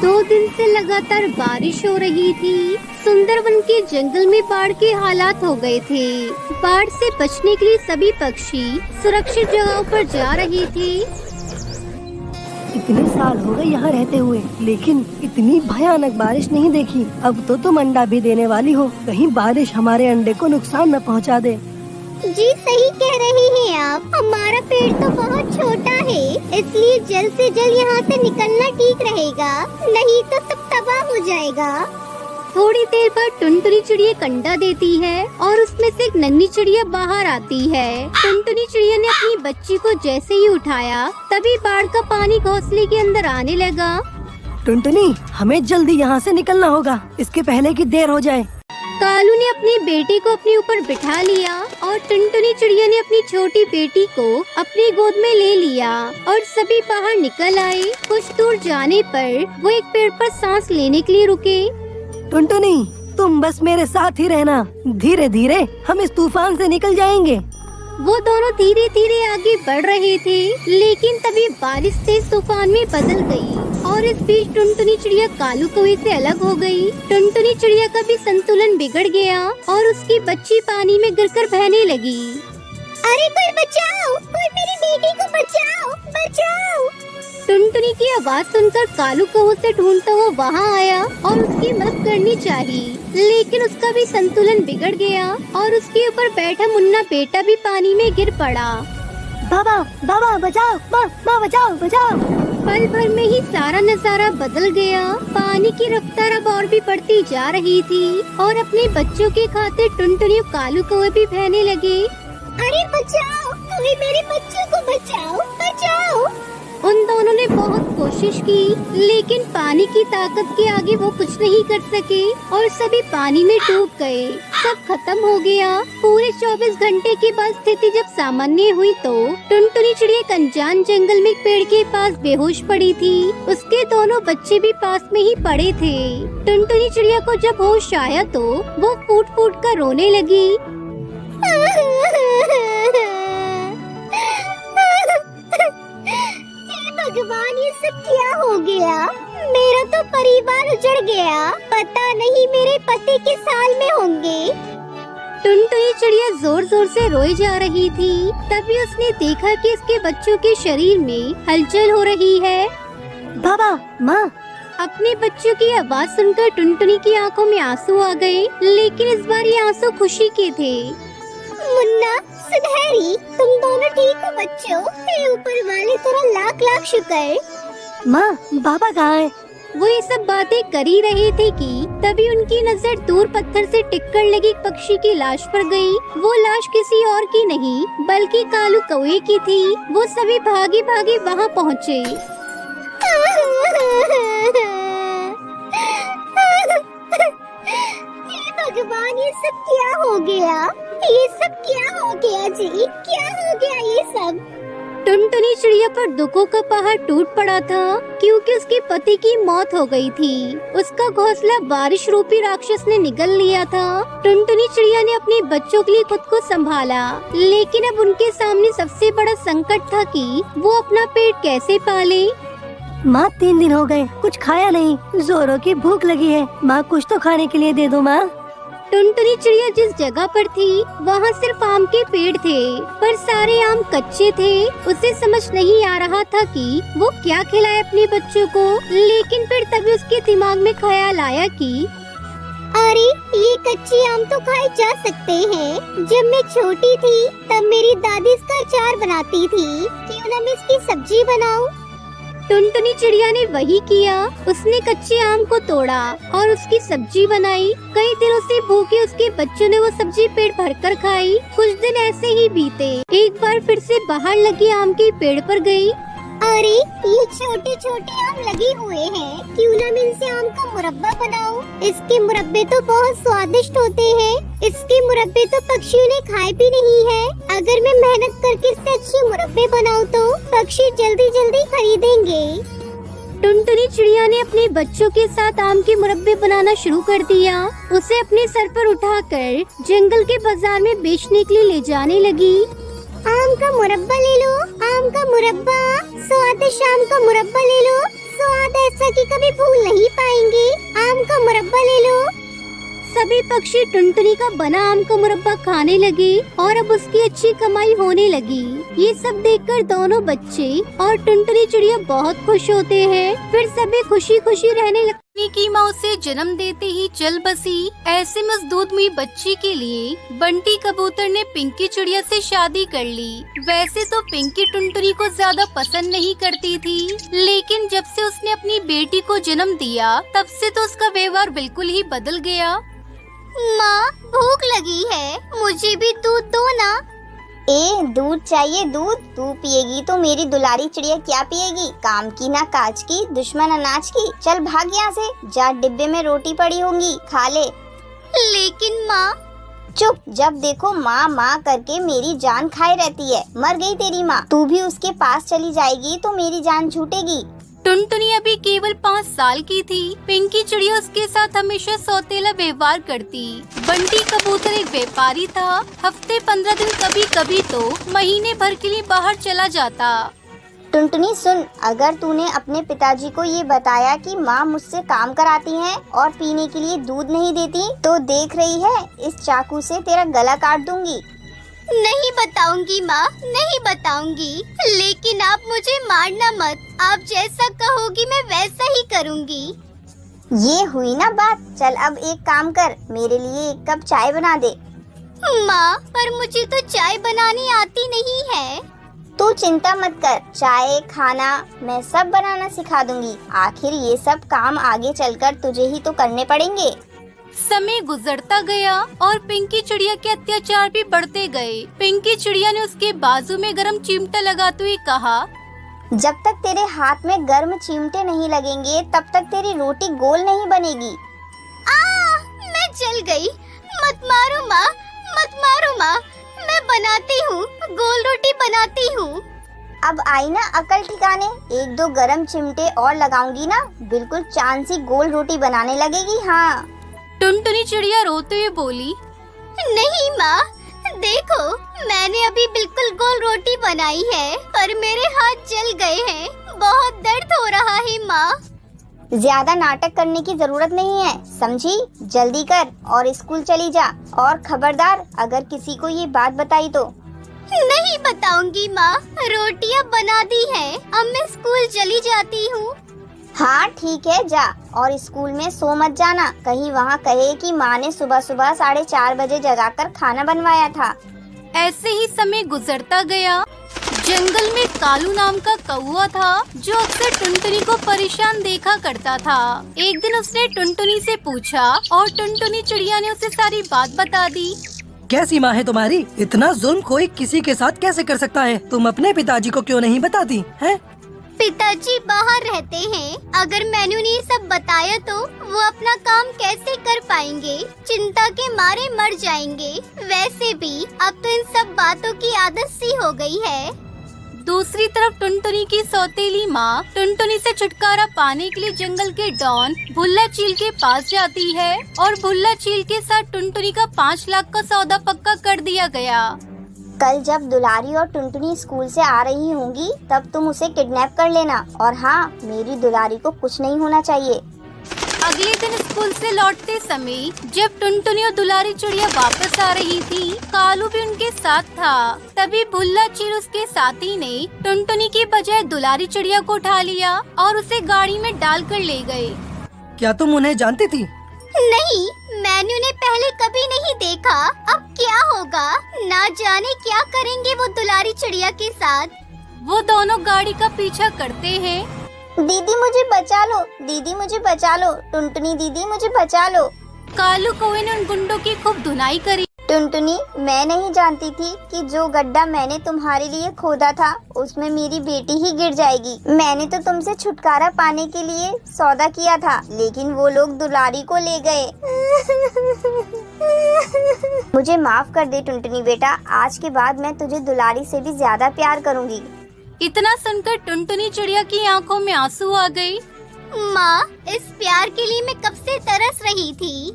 2 दिन से लगातार बारिश हो रही थी। सुंदरवन के जंगल में बाढ़ के हालात हो गए थे। बाढ़ से बचने के लिए सभी पक्षी सुरक्षित जगहों पर जा रहे थे। इतने साल हो गए यहाँ रहते हुए, लेकिन इतनी भयानक बारिश नहीं देखी। अब तो तुम अंडा भी देने वाली हो, कहीं बारिश हमारे अंडे को नुकसान न पहुँचा दे। जी सही कह रहे हैं आप। हमारा पेड़ तो बहुत छोटा है, इसलिए जल्द से जल्द यहाँ से निकलना ठीक रहेगा, नहीं तो सब तबाह हो जाएगा। थोड़ी देर बाद टुनटुनी चिड़िया अंडा देती है और उसमें से एक नन्ही चिड़िया बाहर आती है। टुनटुनी चिड़िया ने अपनी बच्ची को जैसे ही उठाया, तभी बाढ़ का पानी घोंसले के अंदर आने लगा। टुनटुनी, हमें जल्दी यहाँ से निकलना होगा, इसके पहले कि देर हो जाए। कालू ने अपनी बेटी को अपने ऊपर बिठा लिया और टुनटुनी चिड़िया ने अपनी छोटी बेटी को अपनी गोद में ले लिया और सभी बाहर निकल आए। कुछ दूर जाने पर वो एक पेड़ पर सांस लेने के लिए रुके। टुनटुनी, तुम बस मेरे साथ ही रहना, धीरे धीरे हम इस तूफान से निकल जाएंगे। वो दोनों धीरे धीरे आगे बढ़ रहे थे, लेकिन तभी बारिश तेज तूफान में बदल गई और इस बीच टुनटुनी चिड़िया कालू कौवे से अलग हो गई। टुनटुनी चिड़िया का भी संतुलन बिगड़ गया और उसकी बच्ची पानी में गिरकर बहने लगी। अरे कोई बचाओ, कोई मेरी बेटी को बचाओ, बचाओ। टुनटुनी की आवाज सुनकर कालू कौवा से ढूंढता हुआ वहाँ आया और उसकी मदद करनी चाहिए, लेकिन उसका भी संतुलन बिगड़ गया और उसके ऊपर बैठा मुन्ना बेटा भी पानी में गिर पड़ा। बाबा, बाबा बचाओ, माँ बचाओ, बचाओ। पल भर में ही सारा नजारा बदल गया। पानी की रफ्तार अब और भी बढ़ती जा रही थी और अपने बच्चों के खातिर टुनटुनी और कालू कौवे भी बहने लगे। अरे बचाओ, कोई मेरे बच्चों को बचाओ, बचाओ। उन दोनों ने बहुत कोशिश की, लेकिन पानी की ताकत के आगे वो कुछ नहीं कर सके और सभी पानी में डूब गए। सब खत्म हो गया। पूरे 24 घंटे के बाद स्थिति जब सामान्य हुई तो टुनटुनी चिड़िया एक अनजान जंगल में एक पेड़ के पास बेहोश पड़ी थी। उसके दोनों बच्चे भी पास में ही पड़े थे। टुनटुनी चिड़िया को जब होश आया तो वो फूट फूट कर रोने लगी। भगवान, ये सब क्या हो गया? मेरा तो परिवार उजड़ गया। पता नहीं मेरे पति किस हाल में होंगे। टुनटुनी चिड़िया जोर जोर से रोई जा रही थी। तभी उसने देखा कि उसके बच्चों के शरीर में हलचल हो रही है। बाबा, माँ। अपने बच्चों की आवाज सुनकर टुनटुनी की आंखों में आंसू आ गए, लेकिन इस बार ये आंसू खुशी के थे। मुन्ना, सुनहरी, तुम दोनों ठीक हो बच्चों? हे ऊपर वाले, तेरा लाख लाख शुक्र। माँ, बाबा कहाँ है? वो ये सब बातें कर ही रहे थे कि तभी उनकी नजर दूर पत्थर से टिककर लगी एक पक्षी की लाश पर गई। वो लाश किसी और की नहीं बल्कि कालू कौवे की थी। वो सभी भागे भागे वहाँ पहुँचे। भगवान, ये सब क्या हो गया? ये सब क्या हो गया जी? क्या हो गया ये सब? टुनटुनी चिड़िया पर दुखों का पहाड़ टूट पड़ा था, क्योंकि उसके पति की मौत हो गई थी। उसका घोंसला बारिश रूपी राक्षस ने निगल लिया था। टुनटुनी चिड़िया ने अपने बच्चों के लिए खुद को संभाला, लेकिन अब उनके सामने सबसे बड़ा संकट था कि वो अपना पेट कैसे पाले। माँ, 3 दिन हो गए, कुछ खाया नहीं, जोरों की भूख लगी है। माँ, कुछ तो खाने के लिए दे दो माँ। टुनटुनी चिड़िया जिस जगह पर थी वहाँ सिर्फ आम के पेड़ थे, पर सारे आम कच्चे थे। उसे समझ नहीं आ रहा था कि वो क्या खिलाए अपने बच्चों को, लेकिन फिर तभी उसके दिमाग में ख्याल आया कि अरे, ये कच्चे आम तो खाए जा सकते हैं। जब मैं छोटी थी तब मेरी दादी इसका अचार बनाती थी, क्यों ना मैं इसकी सब्जी बनाऊं? टुनटुनी चिड़िया ने वही किया। उसने कच्चे आम को तोड़ा और उसकी सब्जी बनाई। कई दिनों से भूखे उसके बच्चों ने वो सब्जी पेट भरकर खाई। कुछ दिन ऐसे ही बीते। एक बार फिर से बाहर लगे आम के पेड़ पर गई। अरे, ये छोटे छोटे आम लगे हुए हैं, क्यों ना मैं इनसे आम का मुरब्बा बनाऊं? इसके मुरब्बे तो बहुत स्वादिष्ट होते हैं। इसके मुरब्बे तो पक्षियों ने खाए भी नहीं है। अगर मैं मेहनत करके इससे अच्छे मुरब्बे बनाऊं तो पक्षी जल्दी जल्दी खरीदेंगे। टुनटुनी चिड़िया ने अपने बच्चों के साथ आम के मुरब्बे बनाना शुरू कर दिया। उसे अपने सर पर उठाकर जंगल के बाजार में बेचने के लिए ले जाने लगी। आम का मुरब्बा ले लो, आम का मुरब्बा, स्वादिष्ट आम का मुरब्बा ले लो, स्वाद ऐसा कि कि कभी भूल नहीं पाएंगे। आम का मुरब्बा ले लो। सभी पक्षी टुनटुनी का बना आम का मुरब्बा खाने लगे और अब उसकी अच्छी कमाई होने लगी। ये सब देखकर दोनों बच्चे और टुनटुनी चिड़िया बहुत खुश होते हैं। फिर सभी खुशी खुशी रहने लगते। की माँ उसे जन्म देते ही चल बसी। ऐसे में उस दूधमुई बच्ची के लिए बंटी कबूतर ने पिंकी चिड़िया से शादी कर ली। वैसे तो पिंकी टुनटुनी को ज्यादा पसंद नहीं करती थी, लेकिन जब से उसने अपनी बेटी को जन्म दिया तब से तो उसका व्यवहार बिल्कुल ही बदल गया। माँ, भूख लगी है, मुझे भी दूध दो ना। दूध चाहिए दूध? तू पिएगी तो मेरी दुलारी चिड़िया क्या पिएगी? काम की ना काज की, दुश्मन अनाज की। चल भाग यहाँ से, जा डिब्बे में रोटी पड़ी होंगी, खा ले। लेकिन माँ। चुप, जब देखो माँ माँ करके मेरी जान खाए रहती है। मर गई तेरी माँ, तू भी उसके पास चली जाएगी तो मेरी जान छूटेगी। टुनटुनी अभी केवल 5 साल की थी। पिंकी चिड़िया उसके साथ हमेशा सौतेला व्यवहार करती। बंटी कबूतर एक व्यापारी था। हफ्ते 15 दिन, कभी कभी तो महीने भर के लिए बाहर चला जाता। टुनटुनी सुन, अगर तूने अपने पिताजी को ये बताया कि माँ मुझसे काम कराती हैं और पीने के लिए दूध नहीं देती, तो देख रही है इस चाकू से तेरा गला काट दूंगी। नहीं बताऊंगी माँ, नहीं बताऊंगी, लेकिन आप मुझे मारना मत। आप जैसा कहोगी मैं वैसा ही करूँगी। ये हुई ना बात। चल अब एक काम कर, मेरे लिए एक कप चाय बना दे। माँ, पर मुझे तो चाय बनानी आती नहीं है। तू चिंता मत कर, चाय खाना मैं सब बनाना सिखा दूंगी। आखिर ये सब काम आगे चलकर तुझे ही तो करने पड़ेंगे। समय गुजरता गया और पिंकी चिड़िया के अत्याचार भी बढ़ते गए। पिंकी चिड़िया ने उसके बाजू में गर्म चिमटा लगाते हुए कहा, जब तक तेरे हाथ में गर्म चिमटे नहीं लगेंगे तब तक तेरी रोटी गोल नहीं बनेगी। मैं जल गई। मत मारो माँ, मत मारो माँ, मैं बनाती हूँ, गोल रोटी बनाती हूँ। अब आई ना अकल ठिकाने। 1-2 गरम चिमटे और लगाऊंगी ना, बिल्कुल चांद सी गोल रोटी बनाने लगेगी। हाँ। टुनटुनी चिड़िया रोते हुए बोली, नहीं माँ, देखो मैंने अभी बिल्कुल गोल रोटी बनाई है, पर मेरे हाथ जल गए हैं। बहुत दर्द हो रहा है माँ। ज्यादा नाटक करने की जरूरत नहीं है, समझी? जल्दी कर और स्कूल चली जा। और खबरदार, अगर किसी को ये बात बताई तो। नहीं बताऊंगी माँ, रोटियाँ बना दी हैं, अब मैं स्कूल चली जाती हूँ। हाँ ठीक है, जा। और स्कूल में सो मत जाना, कहीं वहाँ कहे कि माँ ने सुबह सुबह 4:30 बजे जगाकर खाना बनवाया था। ऐसे ही समय गुजरता गया। जंगल में कालू नाम का कौवा था, जो अक्सर टुनटुनी को परेशान देखा करता था। एक दिन उसने टुनटुनी से पूछा और टुनटुनी चिड़िया ने उसे सारी बात बता दी। कैसी माँ है तुम्हारी? इतना जुल्म कोई किसी के साथ कैसे कर सकता है? तुम अपने पिताजी को क्यों नहीं बताती हैं? पिताजी बाहर रहते हैं। अगर मैंने उन्हें ये सब बताया तो वो अपना काम कैसे कर पाएंगे? चिंता के मारे मर जाएंगे। वैसे भी अब तो इन सब बातों की आदत सी हो गई है। दूसरी तरफ टुनटुनी की सौतेली माँ टुनटुनी से छुटकारा पाने के लिए जंगल के डॉन भुल्ला चील के पास जाती है और भुल्ला चील के साथ टुनटुनी का 5 लाख का सौदा पक्का कर दिया गया। कल जब दुलारी और टुनटुनी स्कूल से आ रही होंगी तब तुम उसे किडनैप कर लेना। और हाँ, मेरी दुलारी को कुछ नहीं होना चाहिए। अगले दिन स्कूल से लौटते समय जब टुनटुनी और दुलारी चिड़िया वापस आ रही थी, कालू भी उनके साथ था। तभी भुल्ला चील उसके साथी ने टुनटुनी की बजाय दुलारी चिड़िया को उठा लिया और उसे गाड़ी में डालकर ले गए। क्या तुम उन्हें जानती थी? नहीं, मैंने उन्हें पहले कभी नहीं देखा। अब क्या होगा, ना जाने क्या करेंगे वो दुलारी चिड़िया के साथ। वो दोनों गाड़ी का पीछा करते हैं। दीदी मुझे बचा लो, दीदी मुझे बचा लो, टुनटुनी दीदी मुझे बचा लो। कालू कौवे ने उन गुंडों की खूब धुनाई करी। टुनटुनी, मैं नहीं जानती थी कि जो गड्ढा मैंने तुम्हारे लिए खोदा था उसमें मेरी बेटी ही गिर जाएगी। मैंने तो तुमसे छुटकारा पाने के लिए सौदा किया था, लेकिन वो लोग दुलारी को ले गए। मुझे माफ कर दे टुनटुनी बेटा, आज के बाद मैं तुझे दुलारी से भी ज्यादा प्यार करूँगी। इतना सुनकर टुनटुनी चिड़िया की आंखों में आंसू आ गई। माँ, इस प्यार के लिए मैं कब से तरस रही थी।